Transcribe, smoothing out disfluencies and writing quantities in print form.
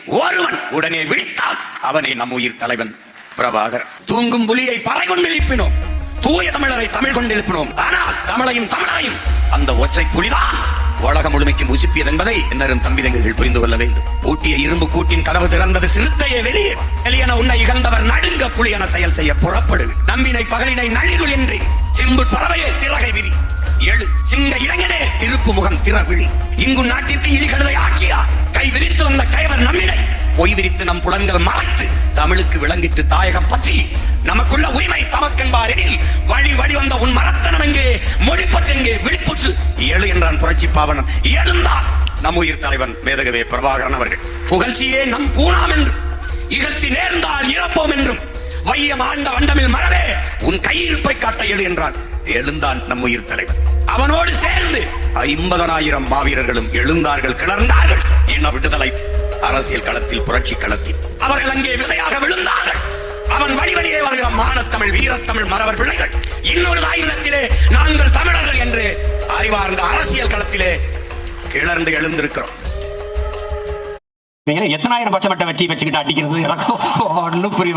ஒருவன் உடனே விழித்தால் அவனே நம் உயிர் தலைவன் பிரபாகர். தூங்கும் புலியை பறை கொண்டு எழுப்பினோம், தூய தமிழரை தமிழ் கொண்டு எழுப்பினோம். ஆனால் தமிழையும் தமிழரையும் அந்த ஒற்றை புலிதான் உலகம் முழுமைக்கும் உசுப்பியது என்பதை என்னரும் தம்பிதங்கள் புரிந்து கொள்ள வேண்டும். பூட்டிய இரும்பு கூட்டின் கதவு திறந்தது, சிறுத்தையே வெளியே வெளியென உன்னை இகழ்ந்தவர் நடுங்க புலியென செயல் செய்ய புறப்படு. நம்பினை பகலினை நளிருள் என்று சிம்பு பறவையே சிறகை விரி. எழு சிங்க இளைஞனே திருப்பு முகம் திறவிழி. இங்கு நாட்டிற்கு இழி கழுதை ஆட்சியா கை விரித்து வந்த கைவர் நம்மிடை பொய் விரித்து நம் புலன்கள் மறைத்து தமிழுக்கு விளங்கிட்டு தாயகம் பற்றி நமக்குள்ள உரிமை தமக்கென்பார் எனில் வழி வழி வந்த உன் மரத்தனம் எங்கே, மொழி பற்றெங்கே, விழிப்புற்று எழு என்றான் புரட்சி பாவனன். எழுந்தார் நம் உயிர் தலைவன் மேதகவே பிரபாகரன் அவர்கள். புகழ்ச்சியே நம் பூணாம் என்றும் இகழ்ச்சி நேர்ந்தால் இறப்போம் என்றும் வையம் ஆண்ட வண்டமில் மரவே உன் கையிருப்பை காட்ட எழு என்றான். எழுந்தான் நம் உயிர் தலைவன். அவனோடு சேர்ந்து 50,000 மாவீரர்களும் எழுந்தார்கள், கிளர்ந்தார்கள். என்ன விடுதலை அரசியல் களத்தில், புரட்சி களத்தில் அவர்கள் அங்கே விதையாக விழுந்தார்கள். அவன் வழி வழியே வருகிற மானத்தமிழ் வீரத்தமிழ் மறவர் பிள்ளைகள் இன்னொரு ஆயுதத்திலே நாங்கள் தமிழர்கள் என்று அறிவார்ந்த அரசியல் களத்திலே கிளர்ந்து எழுந்திருக்கிறோம். எத்தனாயிரம் பட்சமட்ட வெற்றி வச்சுக்கிட்டு அடிக்கிறது எனக்கு ஒன்னும் புரிய